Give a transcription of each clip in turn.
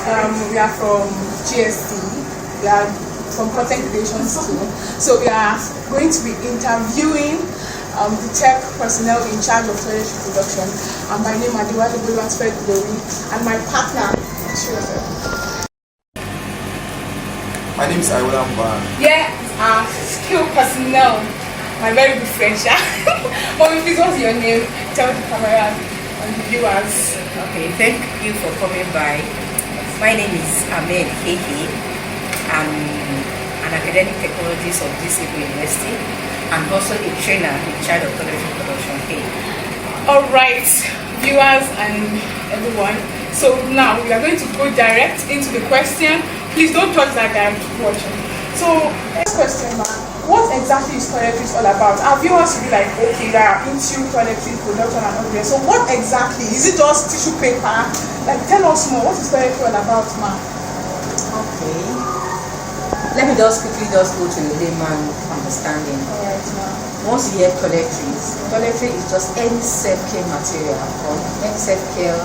We are from GST. We are from content creation school. So we are going to be interviewing the tech personnel in charge of toiletry production. And my name is Adiwale Boluwansfed Glory, and my partner. My name is Iwola Mban. Yeah, skill personnel. My very good friend, yeah. Mommy, please, what's your name? Tell the camera and the viewers. Okay, thank you for coming by. My name is Ahmed Hehe. I'm an academic technologist of DCB University and also a trainer in charge of toiletry production here. Alright, viewers and everyone. So now we are going to go direct into the question. Please don't touch that guy watching. So, next question, ma'am. What exactly is toiletries all about? Our viewers will be like, okay, they are into toiletry production and all that. So what exactly? Is it just tissue paper? Like, tell us more. What is toiletry all about, ma'am? Okay. Let me just quickly go to the layman understanding. Alright, ma'am. Once you hear toiletries, toiletry is just any self-care material or any self-care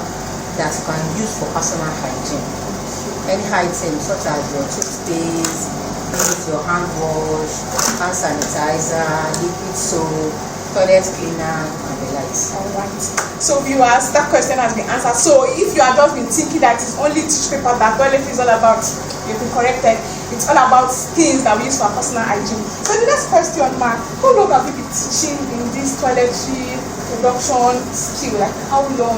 that you can use for personal hygiene. Any item such as your toothpaste, your hand wash, hand sanitizer, liquid soap, toilet cleaner, and the likes. Alright. So viewers, that question has been answered. So if you have just been thinking that it's only tissue paper that toiletry is all about, you've been corrected. It's all about things that we use for personal hygiene. So the next question, ma'am, how long have you been teaching in this toiletry production skill? Like how long?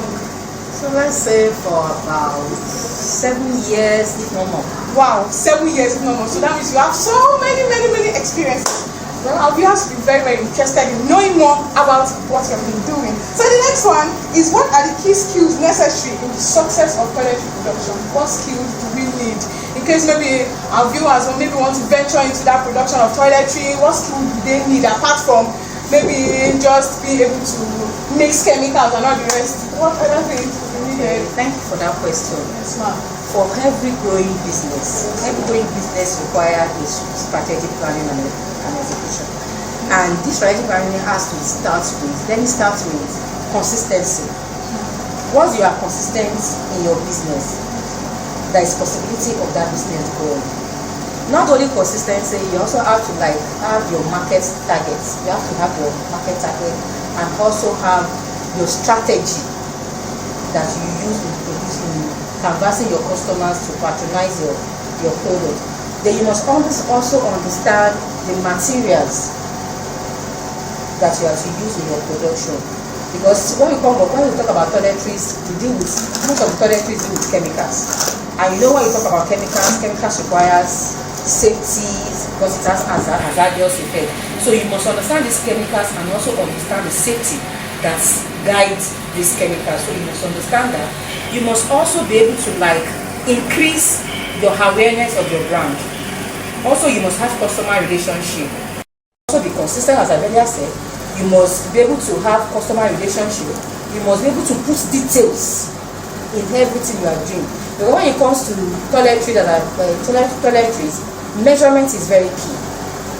So let's say for about 7 years, if not more. Wow, 7 years, if not more. So that means you have so many experiences. Well, our viewers will be very interested in knowing more about what you have been doing. So the next one is, what are the key skills necessary in the success of toiletry production? What skills do we need? In case maybe our viewers will maybe want to venture into that production of toiletry, what skills do they need apart from maybe just being able to mix chemicals and all the rest? What other things do we need? Thank you for that question. Yes, ma'am. For every growing business requires a strategic planning and execution. And this strategic planning has to start with, let me start with consistency. Once you are consistent in your business, there is possibility of that business growing. Not only consistency, you also have to have your market targets. You have to have your market target and also have your strategy that you use in producing, canvassing your customers to patronize your product. Then you must also understand the materials that you have to use in your production. Because when we talk about toiletries, we deal with, most of the toiletries deal with chemicals. And you know when you talk about chemicals requires safety because it has hazardous effect. So you must understand these chemicals and also understand the safety that guides these chemicals. So you must understand that. You must also be able to increase your awareness of your brand. Also, you must have customer relationship. Also be consistent, as I earlier said. You must be able to have customer relationship. You must be able to put details in everything you are doing. Because when it comes to toiletries, measurement is very key.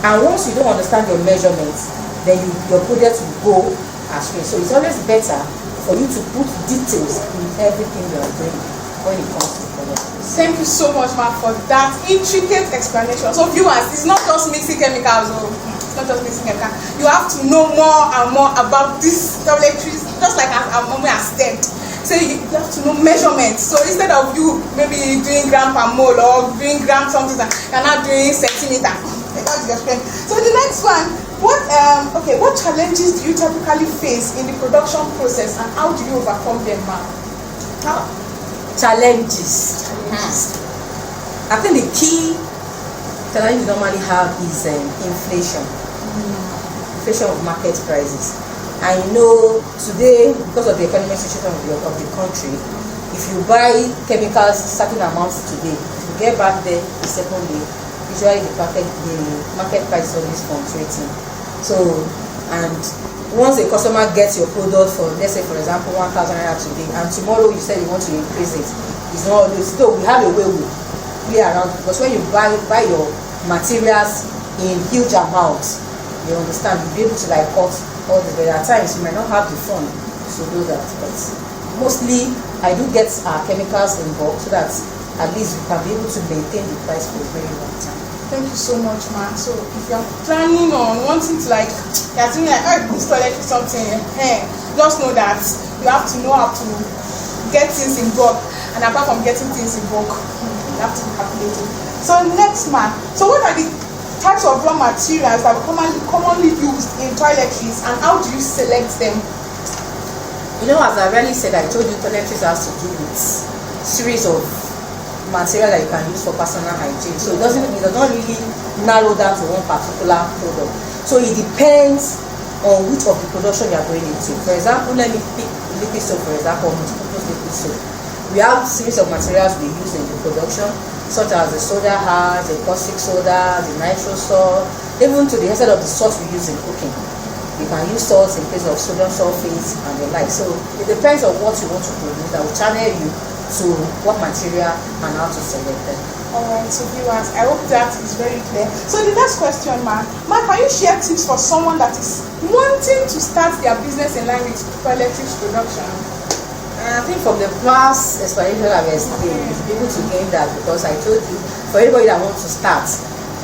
And once you don't understand your measurements, then your product will go astray. So it's always better for you to put details in everything you are doing when it comes to toiletries. Thank you so much, ma'am, for that intricate explanation. So viewers, it's not just mixing chemicals. It's not just mixing chemicals. You have to know more and more about these toiletries, just like our mommy has said. So you have to know measurements. So instead of you maybe doing gram per mole or doing gram something, you're not doing centimeter. So the next one, what challenges do you typically face in the production process and how do you overcome them, ma'am? Challenges. I think the key challenge you normally have is inflation. Inflation of market prices. I know today, because of the economic situation of the country, if you buy chemicals certain amounts today, if you get back there the second day, usually the market price is always fluctuating. So, and once a customer gets your product for, let's say for example, 1,000 naira today, and tomorrow you said you want to increase it, it's not always. So we have a way we play around, because when you buy your materials in huge amounts, you understand, you'll be able to cut all the, but at times you might not have the fund to do that. But mostly I do get chemicals in bulk so that at least you can be able to maintain the price for a very long time. Thank you so much, ma. So if you're planning on wanting to like, you're thinking like, oh, this toilet is something, just know that you have to know how to get things in bulk, and apart from getting things in bulk, you have to be calculating. So next, ma. So what are the types of raw materials that are commonly used in toiletries, and how do you select them? You know, as I already said, I told you toiletries has to do with series of material that you can use for personal hygiene. So it does not really narrow down to one particular product. So it depends on which of the production you are going into. For example, let me pick liquid soap, for example, multipurpose liquid soap. We have a series of materials we use in the production, such as the soda ash, the caustic soda, the nitro salt, even to the extent of the salt we use in cooking. You can use salts in place of sodium sulfate and the like. So it depends on what you want to produce that will channel you to what material and how to select them. Alright, so viewers, I hope that is very clear. So the next question, ma, can you share tips for someone that is wanting to start their business in line with toiletries production? I think from the past explanation I've explained, you'll be able to gain that, because I told you, for anybody that wants to start,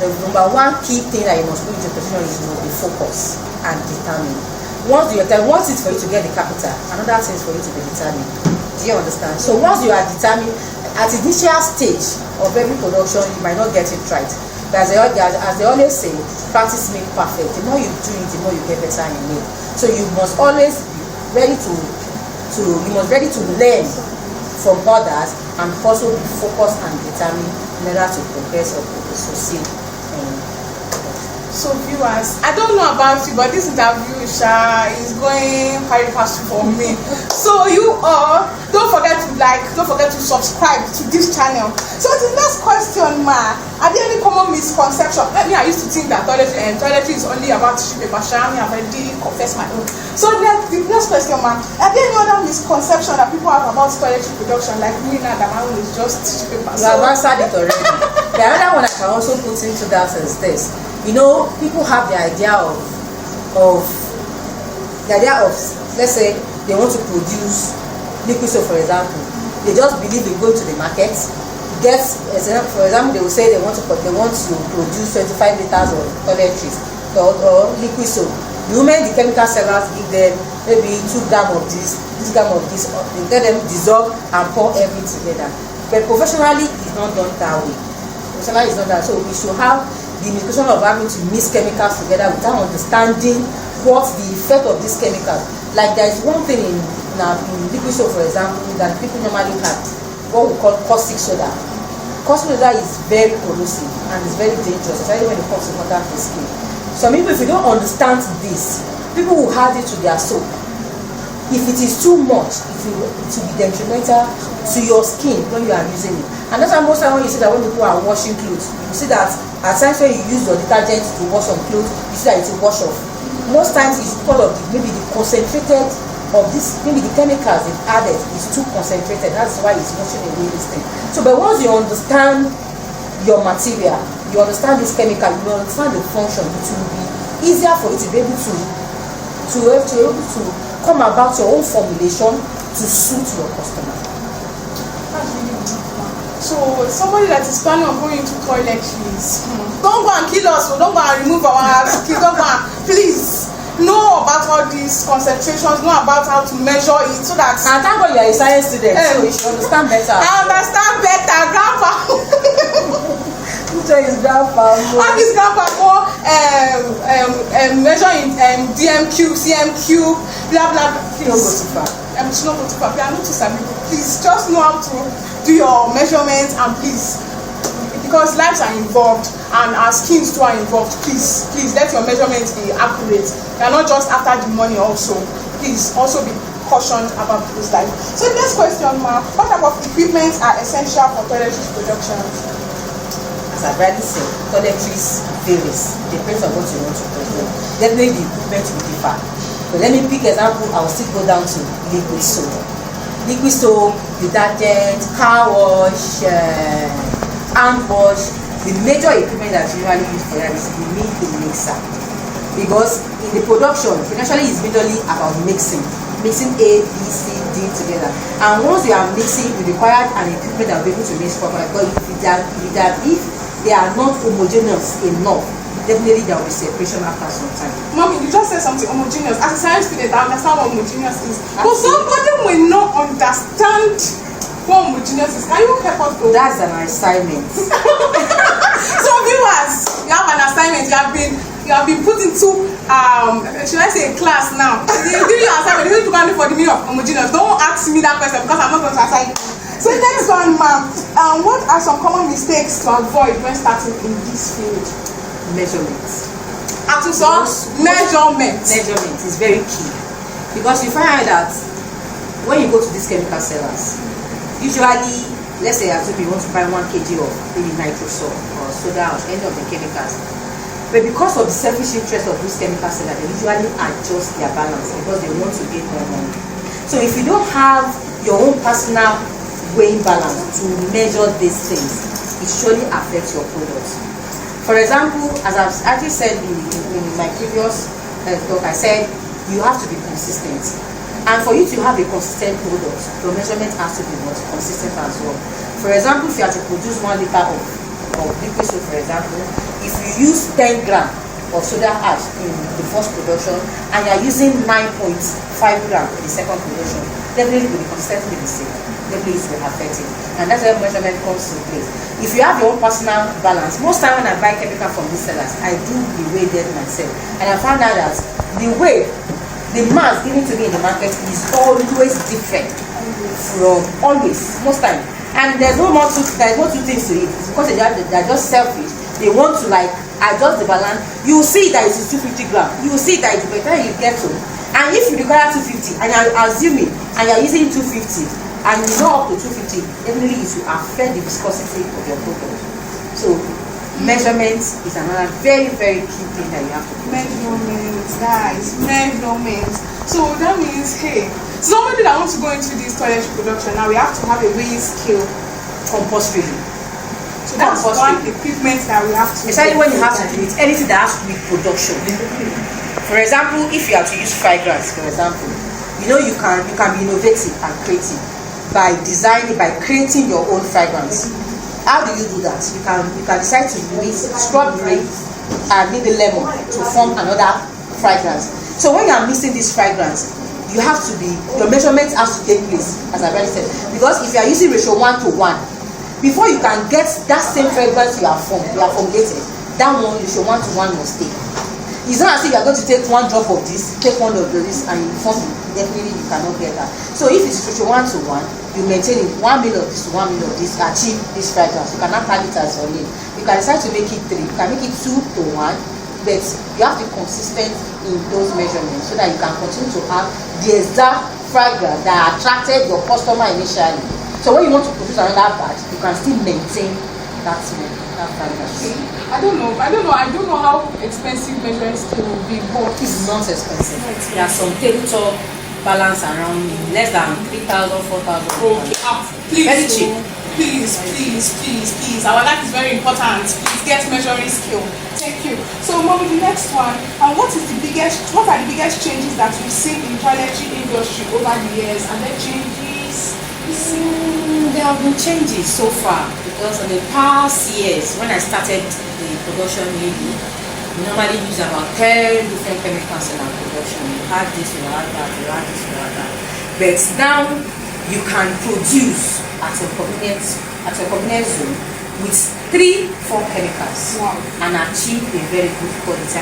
the number one key thing that you must put into position is you must be focused and determined. Once it's for you to get the capital, another thing is for you to be determined. Do you understand? So once you are determined, at the initial stage of every production, you might not get it right. But as they always say, practice makes perfect. The more you do it, the more you get better in it. So you must always be ready to learn from others, and also be focused and determined in order to progress or to succeed. So viewers, I don't know about you, but this interview is going very fast for me. So you all, don't forget to subscribe to this channel. So the next question, ma, are there any common misconceptions? I used to think that toiletry is only about tissue paper. I've already confessed my own. So the next question, ma, are there any other misconceptions that people have about toiletry production, like me now that my own is just tissue paper? You have answered it already. The other one I can also put into that is this. You know, people have the idea of let's say they want to produce liquid soap, for example. They just believe they go to the market, for example, they will say they want to produce 25 liters of toiletries or liquid soap. The moment the chemical sellers give them maybe 2 grams of this, they get them dissolve and pour everything together. But professionally, it's not done that way. Professionally, it's not that. So we should have the misconception of having to mix chemicals together without understanding what the effect of these chemicals. Like there is one thing in liquid soap, for example, that people normally have, what we call caustic soda. Caustic soda is very corrosive and is very dangerous, especially when it comes to contact with skin. Some people, if you don't understand this, people will add it to their soap. If it is too much, it will be detrimental to your skin when you are using it. And that's why most times when you see that when people are washing clothes, you see that at times when you use your detergent to wash some clothes, you see that it will wash off. Most times it's because of maybe the concentrated of this, maybe the chemicals they've added is too concentrated. That's why it's washing away this thing. So, but once you understand your material, you understand this chemical, you understand the function, it will be easier for you to be able to come about your own formulation to suit your customer. That's really deep. So somebody that is planning on going into toiletries, don't go and kill us, don't go and remove our skin, don't go and, please know about all these concentrations, know about how to measure it, so that. And thank God you are a science student, so you should understand better. I understand better, grandpa. Which one is grandpa? How is grandpa more measuring DMQ, CMQ, blah blah blah. Please. Don't go too far. Should not go too far. We are not too savvy. Please just know how to do your measurements, and please, because lives are involved and our skins too are involved, please let your measurements be accurate. They are not just after the money. Also, please also be cautioned about this life. So the next question, ma, what type of equipment are essential for toiletries production? As I've already said, toiletries varies. Depends on what you want to produce. Definitely the equipment will differ. But let me pick example. I will still go down to liquid soap. Liquid soap, detergent, car wash, hand wash. The major equipment that you usually use for that is you need a mixer. Because in the production, financially is majorly about mixing A, B, C, D, blending together. And once you are mixing, you require an equipment that will be able to mix properly. But if they are not homogeneous enough, definitely there will be separation after some time. Mommy, you just said something homogeneous. As a science student, I understand what homogeneous is. But somebody will not understand what homogeneous is. Can you help us though? That's an assignment. So viewers, you have an assignment. You have been put into should I say a class now? They give you an assignment. You need to go and look for the meaning of homogeneous. Don't ask me that question because I'm not going to assign you. So next one, ma'am. What are some common mistakes to avoid when starting in this field? Measurements. Measurement is very key, because you find out that when you go to these chemical sellers, usually, let's say you want to buy 1 kg of maybe nitrosol or soda or any of the chemicals, but because of the selfish interest of these chemical sellers, they usually adjust their balance because they want to get more money. So if you don't have your own personal weighing balance to measure these things, it surely affects your products. For example, as I've actually said in my previous talk, I said you have to be consistent. And for you to have a consistent product, your measurement has to be consistent as well. For example, if you have to produce 1 liter of liquid soap, for example, if you use 10 grams of soda ash in the first production and you are using 9.5 grams in the second production, definitely will be consistently the same. Definitely it will affect it. And that's where measurement comes into place. If you have your own personal balance, most time when I buy chemical from these sellers, I do the weigh them myself. And I found out that the weight, the mass given to me in the market is always different from most time. And there's no two things to it. It's because they're just selfish. They want to adjust the balance. You will see that it is 250 grams. You will see that by the time you get to, and if you require 250 and you're assuming and you're using 250 and you know up to 250, definitely it will affect the viscosity of your product. So measurements is another very, very key thing that you have to do. Measurements, guys, measurements. So that means, hey, somebody that wants to go into this toiletry production, now we have to have a weighing scale compulsory. So that's one equipment that we have to. Especially when you have to do it, anything that has to do with production. For example, if you have to use fragrance, for example, you can be innovative and creative by creating your own fragrance. How do you do that? You can decide to mix strawberry and maybe lemon to form another fragrance. So when you are mixing this fragrance, your measurement has to take place, as I already said. Because if you are using ratio 1:1, before you can get that same fragrance you are formulated, that one ratio 1:1 must take. It's not as if you are going to take 1 drop of this, take 1 of this, and you form it. Definitely you cannot get that. So if it's ratio 1:1, you maintain it 1 ml of this to 1 ml of this, achieve this fragrance. You cannot tag it as your name. You can decide to make it 3. You can make it 2:1, but you have to be consistent in those measurements so that you can continue to have the exact fragrance that attracted your customer initially. So when you want to produce another batch, you can still maintain that fragrance. I don't know how expensive measuring scale will be, but it's not expensive. There are some tabletop balance around less than 3,000, 4,000. Okay, very cheap. Please. Our life is very important. Please get measuring scale. Thank you. So, Mommy, the next one. What are the biggest changes that we've seen in toiletry industry over the years? And the changes? There have been changes so far, because in the past years, when I started the production, we normally use about 10 different chemicals in our production. You had this, you had that, you had this, you had that. But now you can produce at your convenience zone with 3-4 chemicals. Wow. And achieve a very good quality. I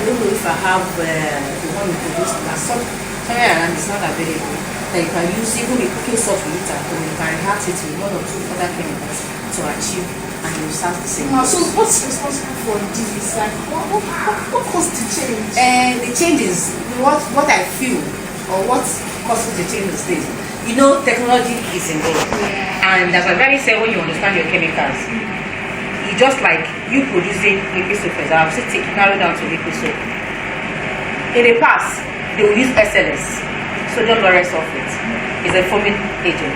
don't know if I have the one you produced last somewhere around, it's not available. That you can use even a cooking salt with it at home. You can react it with 1 or 2 other chemicals to achieve, and you start the same. So what's responsible for this? What caused the change? The change is what I feel, or what causes the change is this. Technology is involved, and as I already said, when you understand your chemicals, it's just like you producing liquid soap. For example, take narrow down to liquid soap. In the past, they will use SLS. Sodium lauryl sulfate is a foaming agent.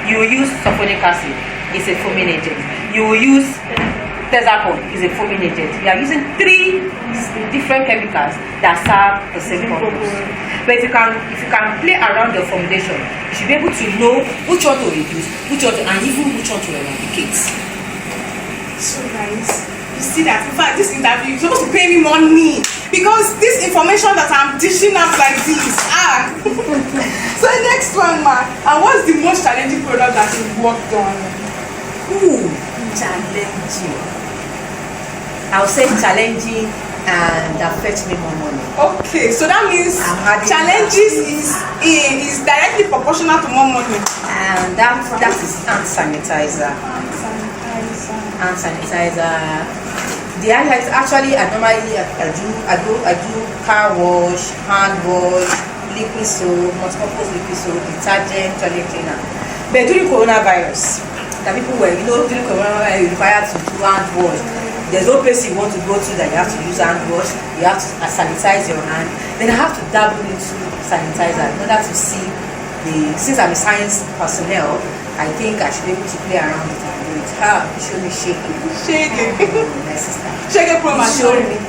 You will use sulfonic acid, it's a foaming agent. You will use Terzapon is a foaming agent. We are using 3 different chemicals that serve the same purpose. But if you can play around your formulation, you should be able to know which one to reduce, which one to, and even which one to eradicate. So guys, you see that in fact this interview is supposed to pay me money because this information that I'm dishing out like this. So next one, ma, and what's the most challenging product that you've worked on? Challenging. I would say challenging and that fetch me more money. Okay, so that means challenges is directly proportional to more money. And that is hand sanitizer. Hand sanitizer. The highlights actually I normally I do car wash, hand wash, liquid soap, multi-purpose liquid soap, detergent, toilet cleaner. But during coronavirus, the people were, during coronavirus you required to do hand wash. There's no place you want to go to that you have to use hand wash, you have to sanitize your hand. Then I have to dabble into sanitizer in order to see since I'm a science personnel, I think I should be able to play around with it and do it. Show me shaking. Shaking. My sister. Shaking from my show me.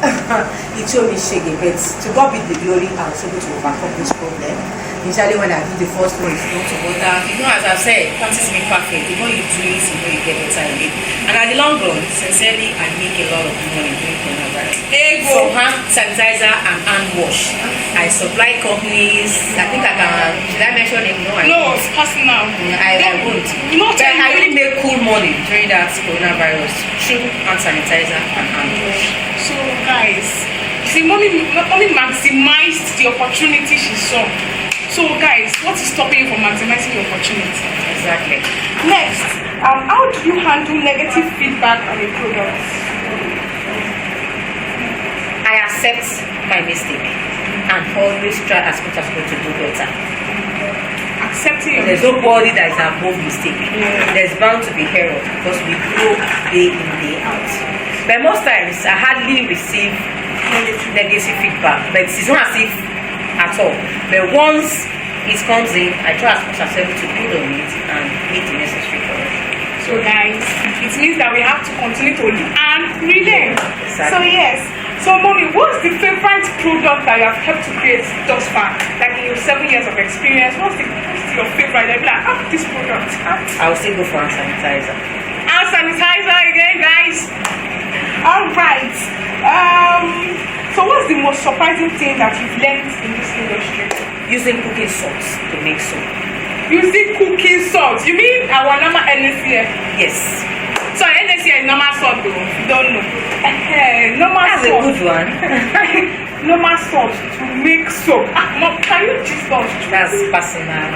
It showed me shaking, but to God be the glory, I was able to overcome this problem. Initially, when I did the first one, it's not to water. As I've said, practice makes perfect. The more you do it, the more you get better at it. And at the long run, sincerely, I make a lot of money doing coronavirus. From hand sanitizer and hand wash. I supply companies. I think I can. Should I mention it? No, it's personal. I won't. But I really make cool money during that coronavirus through hand sanitizer and hand wash. So, guys, see, mommy maximized the opportunity she saw. So guys, what is stopping you from maximizing your opportunity? Exactly. Next, how do you handle negative feedback on a product? I accept my mistake and always try as much as possible to do better. Accepting. There's nobody that is above mistake. There's bound to be error because we grow day in, day out. But most times I hardly receive negative feedback, but it's not as if at all. But once it comes in, I try as much as possible to build on it and make the necessary correction. So guys, it means that we have to continue to learn and relearn. Exactly. So yes. So mommy, what's the favorite product that you have helped to create thus far? Like in your 7 years of experience, what's your favorite? I'll be like, this product. I will still go for hand sanitizer. Hand sanitizer again, guys. Alright. So what's the most surprising thing that you've learned in this industry? Using cooking salt to make soap. Using cooking salt? You mean our normal NSCF? Yes. So NSCF is normal salt though, if you don't know. Normal That's salt. a good one. Normal salt to make soap. Mom, can you just don't? That's personal.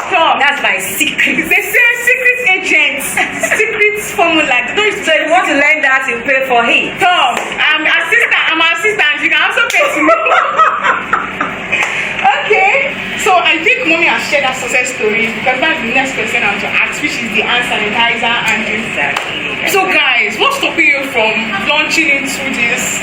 Stop. That's my secret. They say secret agents, secret formula. So you want to learn that, you pay for it. Stop. I'm an assistant. You can also pay to me. Okay. So I think mommy has shared that success story because that's the next question I'm to ask, which is the hand sanitizer and exactly. So guys, what's stopping you from launching into this?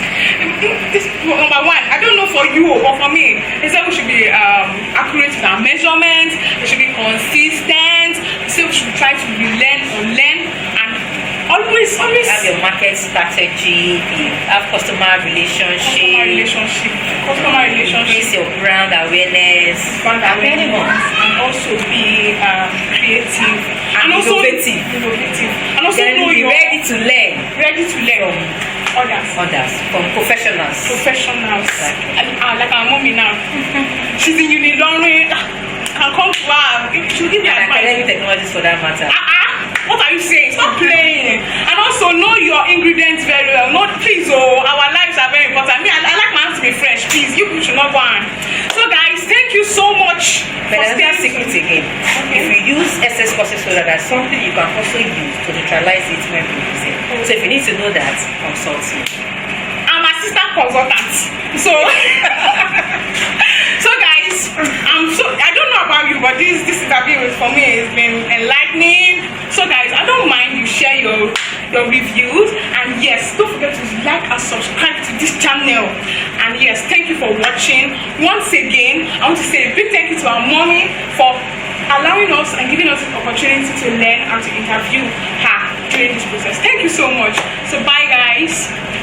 Number one, I don't know for you, but for me, they said we should be accurate with our measurements. We should be consistent. We say we should try to relearn or learn and always have your market strategy, have customer relationship, increase your brand awareness, and also be creative and also innovative, and also then be ready to learn from others, from professionals. Exactly. Like our mommy now, she's in Unidonry. Can come to her. She'll give me advice. Academic technologies for that matter. What are you saying? Stop playing. And also know your ingredients very well. Please, our lives are very important. I like my hands to be fresh. Please, you should not go on. So guys, thank you so much. But another secret again. Okay. If you use excess caustic soda, that's something you can also use to neutralize it when producing. So if you need to know that, consult me. I'm assistant consultant. So guys, I don't know about you, but this interview for me has been enlightening. So guys, I don't mind you share your reviews, and yes, don't forget to like and subscribe to this channel. And yes, thank you for watching. Once again, I want to say a big thank you to our mommy for allowing us and giving us the opportunity to learn and to interview her during this process. Thank you so much. So bye guys.